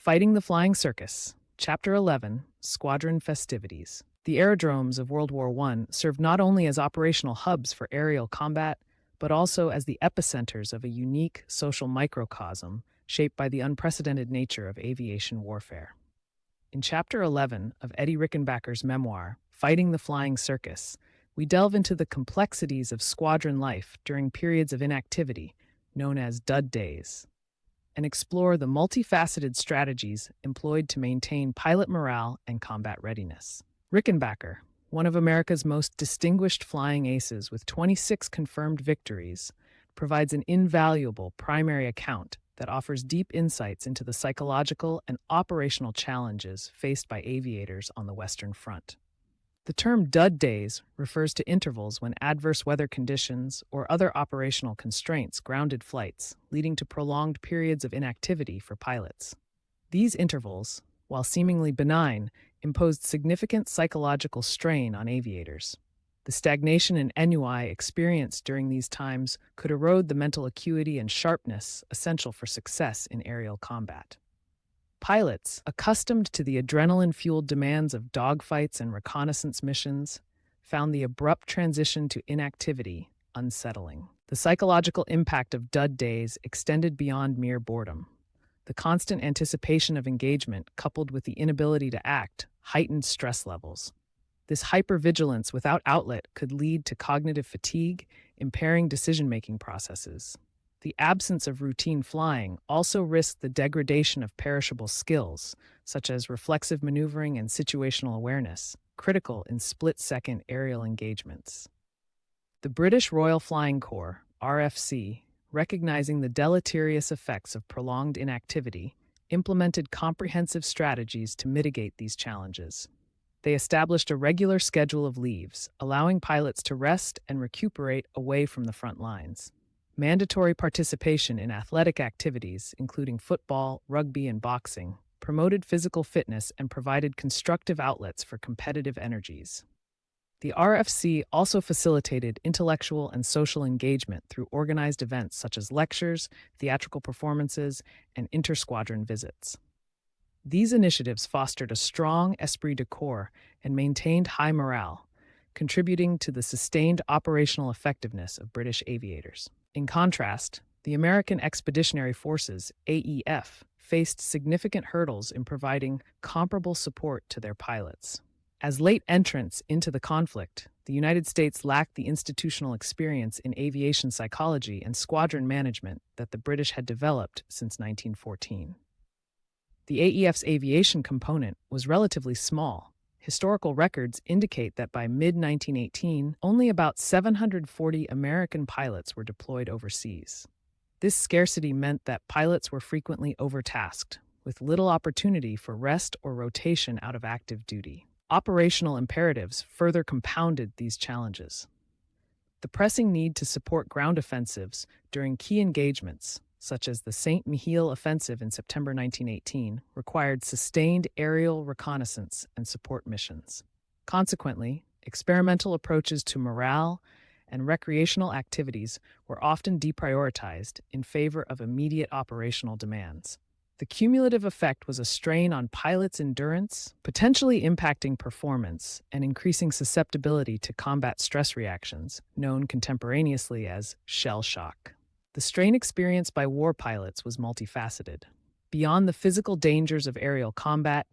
Fighting the Flying Circus, Chapter 11, Squadron Festivities. The aerodromes of World War I served not only as operational hubs for aerial combat, but also as the epicenters of a unique social microcosm shaped by the unprecedented nature of aviation warfare. In Chapter 11 of Eddie Rickenbacker's memoir, Fighting the Flying Circus, we delve into the complexities of squadron life during periods of inactivity, known as dud days, and explore the multifaceted strategies employed to maintain pilot morale and combat readiness. Rickenbacker, one of America's most distinguished flying aces with 26 confirmed victories, provides an invaluable primary account that offers deep insights into the psychological and operational challenges faced by aviators on the Western Front. The term dud days refers to intervals when adverse weather conditions or other operational constraints grounded flights, leading to prolonged periods of inactivity for pilots. These intervals, while seemingly benign, imposed significant psychological strain on aviators. The stagnation and ennui experienced during these times could erode the mental acuity and sharpness essential for success in aerial combat. Pilots, accustomed to the adrenaline-fueled demands of dogfights and reconnaissance missions, found the abrupt transition to inactivity unsettling. The psychological impact of dud days extended beyond mere boredom. The constant anticipation of engagement, coupled with the inability to act, heightened stress levels. This hypervigilance without outlet could lead to cognitive fatigue, impairing decision-making processes. The absence of routine flying also risked the degradation of perishable skills, such as reflexive maneuvering and situational awareness, critical in split-second aerial engagements. The British Royal Flying Corps, RFC, recognizing the deleterious effects of prolonged inactivity, implemented comprehensive strategies to mitigate these challenges. They established a regular schedule of leaves, allowing pilots to rest and recuperate away from the front lines. Mandatory participation in athletic activities, including football, rugby, and boxing, promoted physical fitness and provided constructive outlets for competitive energies. The RFC also facilitated intellectual and social engagement through organized events such as lectures, theatrical performances, and inter-squadron visits. These initiatives fostered a strong esprit de corps and maintained high morale, contributing to the sustained operational effectiveness of British aviators. In contrast, the American Expeditionary Forces, AEF, faced significant hurdles in providing comparable support to their pilots. As late entrants into the conflict, the United States lacked the institutional experience in aviation psychology and squadron management that the British had developed since 1914. The AEF's aviation component was relatively small. Historical records indicate that by mid-1918, only about 740 American pilots were deployed overseas. This scarcity meant that pilots were frequently overtasked, with little opportunity for rest or rotation out of active duty. Operational imperatives further compounded these challenges. The pressing need to support ground offensives during key engagements, such as the St. Mihiel offensive in September 1918, required sustained aerial reconnaissance and support missions. Consequently, experimental approaches to morale and recreational activities were often deprioritized in favor of immediate operational demands. The cumulative effect was a strain on pilots' endurance, potentially impacting performance and increasing susceptibility to combat stress reactions, known contemporaneously as shell shock. The strain experienced by war pilots was multifaceted. Beyond the physical dangers of aerial combat,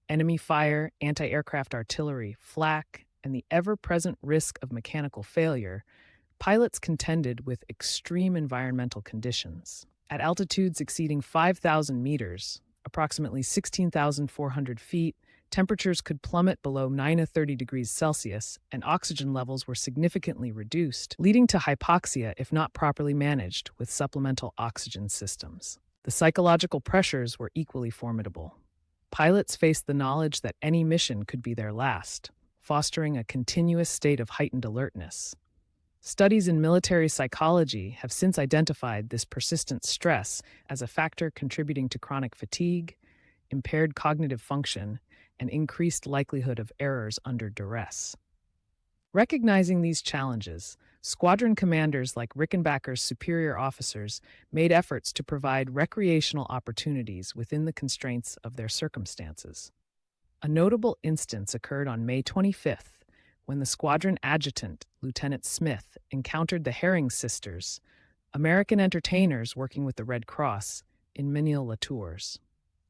enemy fire, anti-aircraft artillery, flak, and the ever-present risk of mechanical failure, pilots contended with extreme environmental conditions. At altitudes exceeding 5,000 meters, approximately 16,400 feet, temperatures could plummet below -30 degrees Celsius, and oxygen levels were significantly reduced, leading to hypoxia if not properly managed with supplemental oxygen systems. The psychological pressures were equally formidable. Pilots faced the knowledge that any mission could be their last, fostering a continuous state of heightened alertness. Studies in military psychology have since identified this persistent stress as a factor contributing to chronic fatigue, impaired cognitive function, and increased likelihood of errors under duress. Recognizing these challenges, Squadron commanders like Rickenbacker's superior officers made efforts to provide recreational opportunities within the constraints of their circumstances. A notable instance occurred on May 25th, when the squadron adjutant, Lieutenant Smith, encountered the Herring Sisters, American entertainers working with the Red Cross, in Ménil-les-Tours.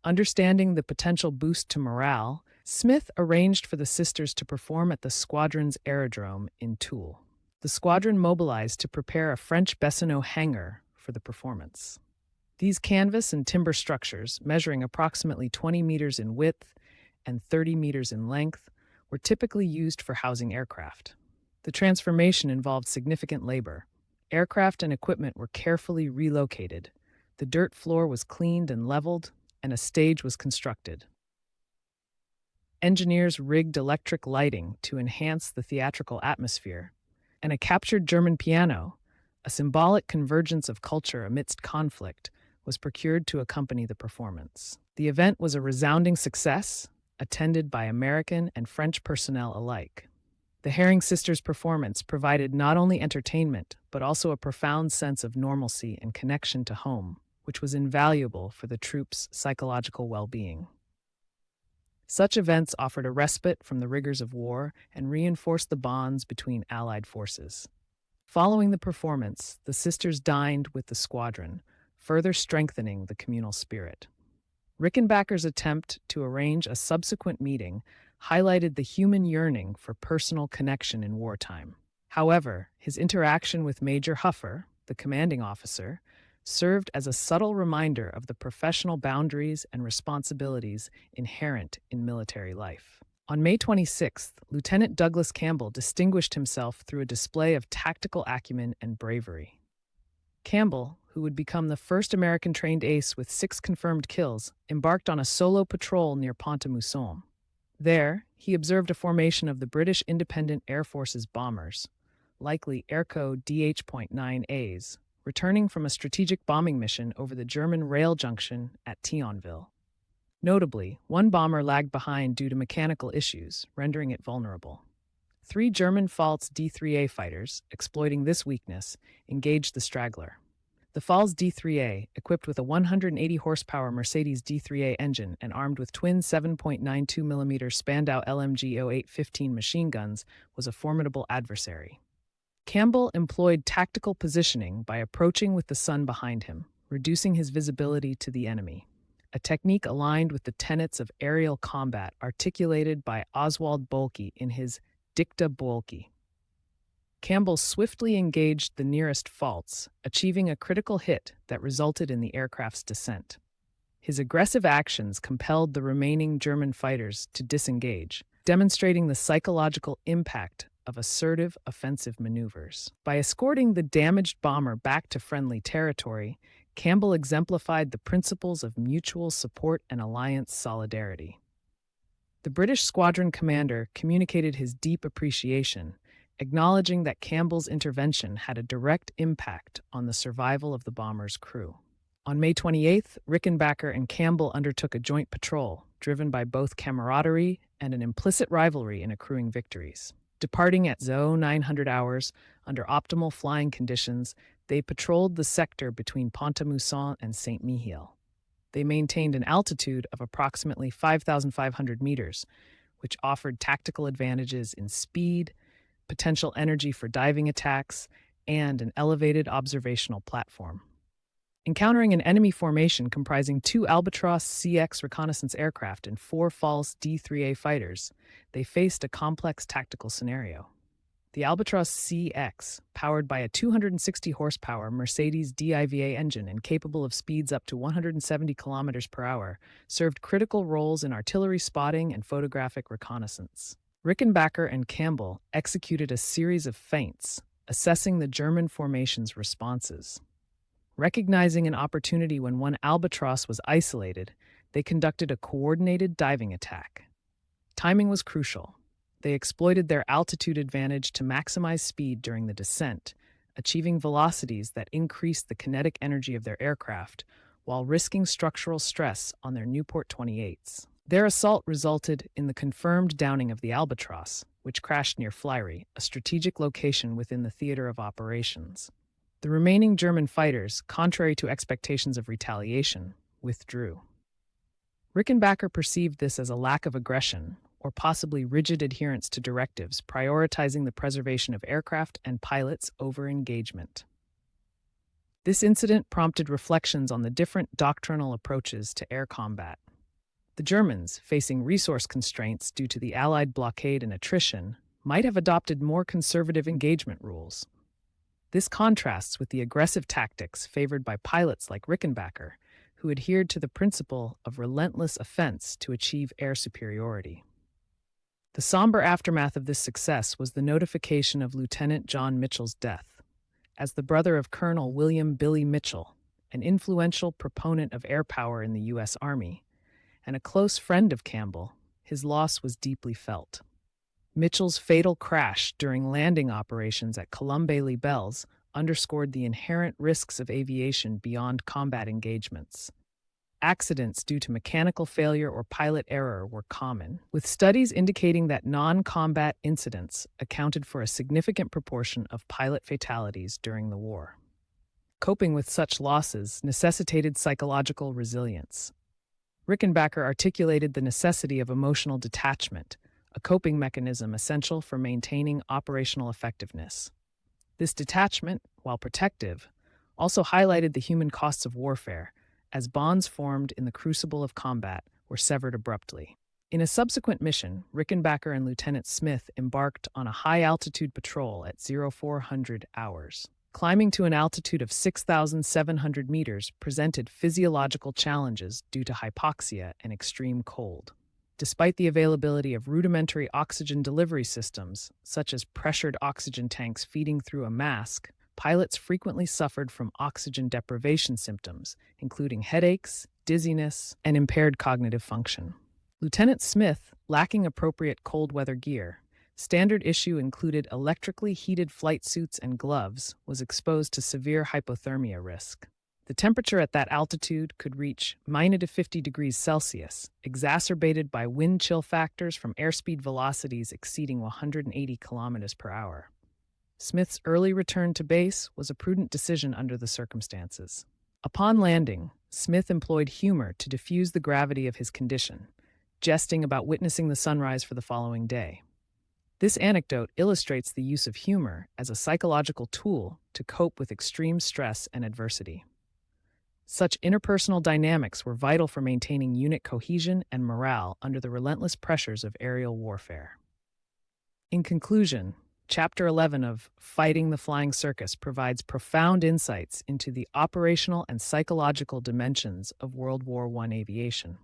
Understanding the potential boost to morale, Smith arranged for the sisters to perform at the squadron's aerodrome in Toul. The squadron mobilized to prepare a French Bessonneau hangar for the performance. These canvas and timber structures, measuring approximately 20 meters in width and 30 meters in length, were typically used for housing aircraft. The transformation involved significant labor. Aircraft and equipment were carefully relocated. The dirt floor was cleaned and leveled, and a stage was constructed. Engineers rigged electric lighting to enhance the theatrical atmosphere, and a captured German piano, a symbolic convergence of culture amidst conflict, was procured to accompany the performance. The event was a resounding success, attended by American and French personnel alike. The Herring Sisters' performance provided not only entertainment, but also a profound sense of normalcy and connection to home, which was invaluable for the troops' psychological well-being. Such events offered a respite from the rigors of war and reinforced the bonds between Allied forces. Following the performance, the sisters dined with the squadron, further strengthening the communal spirit. Rickenbacker's attempt to arrange a subsequent meeting highlighted the human yearning for personal connection in wartime. However, his interaction with Major Huffer, the commanding officer, served as a subtle reminder of the professional boundaries and responsibilities inherent in military life. On May 26th, Lieutenant Douglas Campbell distinguished himself through a display of tactical acumen and bravery. Campbell, who would become the first American-trained ace with 6 confirmed kills, embarked on a solo patrol near Pont-à-Mousson. There, he observed a formation of the British Independent Air Force's bombers, likely Airco DH.9As, returning from a strategic bombing mission over the German rail junction at Thionville. Notably, one bomber lagged behind due to mechanical issues, rendering it vulnerable. 3 German Pfalz D3A fighters, exploiting this weakness, engaged the straggler. The Pfalz D3A, equipped with a 180-horsepower Mercedes D3A engine and armed with twin 7.92mm Spandau LMG 0815 machine guns, was a formidable adversary. Campbell employed tactical positioning by approaching with the sun behind him, reducing his visibility to the enemy, a technique aligned with the tenets of aerial combat articulated by Oswald Boelke in his Dicta Boelke. Campbell swiftly engaged the nearest Pfalz, achieving a critical hit that resulted in the aircraft's descent. His aggressive actions compelled the remaining German fighters to disengage, demonstrating the psychological impact of assertive offensive maneuvers. By escorting the damaged bomber back to friendly territory, Campbell exemplified the principles of mutual support and alliance solidarity. The British squadron commander communicated his deep appreciation, acknowledging that Campbell's intervention had a direct impact on the survival of the bomber's crew. On May 28th, Rickenbacker and Campbell undertook a joint patrol, driven by both camaraderie and an implicit rivalry in accruing victories. Departing at 900 hours, under optimal flying conditions, they patrolled the sector between Pont-à-Mousson and Saint-Mihiel. They maintained an altitude of approximately 5,500 meters, which offered tactical advantages in speed, potential energy for diving attacks, and an elevated observational platform. Encountering an enemy formation comprising 2 Albatros CX reconnaissance aircraft and 4 Pfalz D3A fighters, they faced a complex tactical scenario. The Albatros CX, powered by a 260-horsepower Mercedes DIVA engine and capable of speeds up to 170 km per hour, served critical roles in artillery spotting and photographic reconnaissance. Rickenbacker and Campbell executed a series of feints, assessing the German formation's responses. Recognizing an opportunity when one Albatros was isolated, they conducted a coordinated diving attack. Timing was crucial. They exploited their altitude advantage to maximize speed during the descent, achieving velocities that increased the kinetic energy of their aircraft while risking structural stress on their Newport 28s. Their assault resulted in the confirmed downing of the Albatros, which crashed near Fleury, a strategic location within the theater of operations. The remaining German fighters, contrary to expectations of retaliation, withdrew. Rickenbacker perceived this as a lack of aggression, or possibly rigid adherence to directives, prioritizing the preservation of aircraft and pilots over engagement. This incident prompted reflections on the different doctrinal approaches to air combat. The Germans, facing resource constraints due to the Allied blockade and attrition, might have adopted more conservative engagement rules. This contrasts with the aggressive tactics favored by pilots like Rickenbacker, who adhered to the principle of relentless offense to achieve air superiority. The somber aftermath of this success was the notification of Lieutenant John Mitchell's death. As the brother of Colonel William "Billy" Mitchell, an influential proponent of air power in the U.S. Army, and a close friend of Campbell, his loss was deeply felt. Mitchell's fatal crash during landing operations at Colombey Bells underscored the inherent risks of aviation beyond combat engagements. Accidents due to mechanical failure or pilot error were common, with studies indicating that non-combat incidents accounted for a significant proportion of pilot fatalities during the war. Coping with such losses necessitated psychological resilience. Rickenbacker articulated the necessity of emotional detachment, a coping mechanism essential for maintaining operational effectiveness. This detachment, while protective, also highlighted the human costs of warfare, as bonds formed in the crucible of combat were severed abruptly. In a subsequent mission, Rickenbacker and Lieutenant Smith embarked on a high-altitude patrol at 0400 hours. Climbing to an altitude of 6,700 meters presented physiological challenges due to hypoxia and extreme cold. Despite the availability of rudimentary oxygen delivery systems, such as pressured oxygen tanks feeding through a mask, pilots frequently suffered from oxygen deprivation symptoms, including headaches, dizziness, and impaired cognitive function. Lieutenant Smith, lacking appropriate cold weather gear, standard issue included electrically heated flight suits and gloves, was exposed to severe hypothermia risk. The temperature at that altitude could reach -50 degrees Celsius, exacerbated by wind chill factors from airspeed velocities exceeding 180 kilometers per hour. Smith's early return to base was a prudent decision under the circumstances. Upon landing, Smith employed humor to diffuse the gravity of his condition, jesting about witnessing the sunrise for the following day. This anecdote illustrates the use of humor as a psychological tool to cope with extreme stress and adversity. Such interpersonal dynamics were vital for maintaining unit cohesion and morale under the relentless pressures of aerial warfare. In conclusion, Chapter 11 of Fighting the Flying Circus provides profound insights into the operational and psychological dimensions of World War I aviation.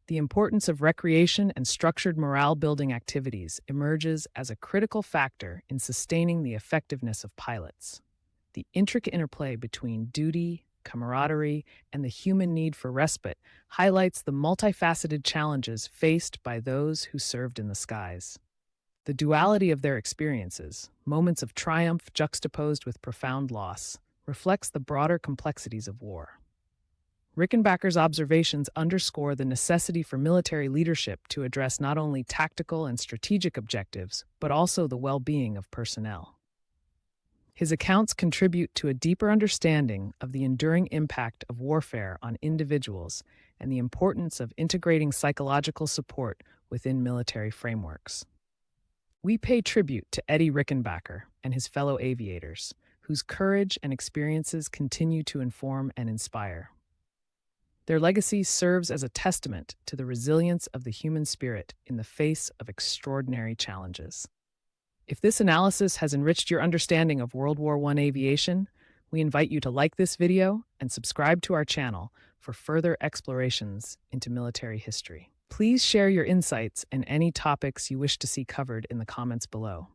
The importance of recreation and structured morale-building activities emerges as a critical factor in sustaining the effectiveness of pilots. The intricate interplay between duty, camaraderie, and the human need for respite highlights the multifaceted challenges faced by those who served in the skies. The duality of their experiences, moments of triumph juxtaposed with profound loss, reflects the broader complexities of war. Rickenbacker's observations underscore the necessity for military leadership to address not only tactical and strategic objectives, but also the well-being of personnel. His accounts contribute to a deeper understanding of the enduring impact of warfare on individuals and the importance of integrating psychological support within military frameworks. We pay tribute to Eddie Rickenbacker and his fellow aviators, whose courage and experiences continue to inform and inspire. Their legacy serves as a testament to the resilience of the human spirit in the face of extraordinary challenges. If this analysis has enriched your understanding of World War I aviation, we invite you to like this video and subscribe to our channel for further explorations into military history. Please share your insights and any topics you wish to see covered in the comments below.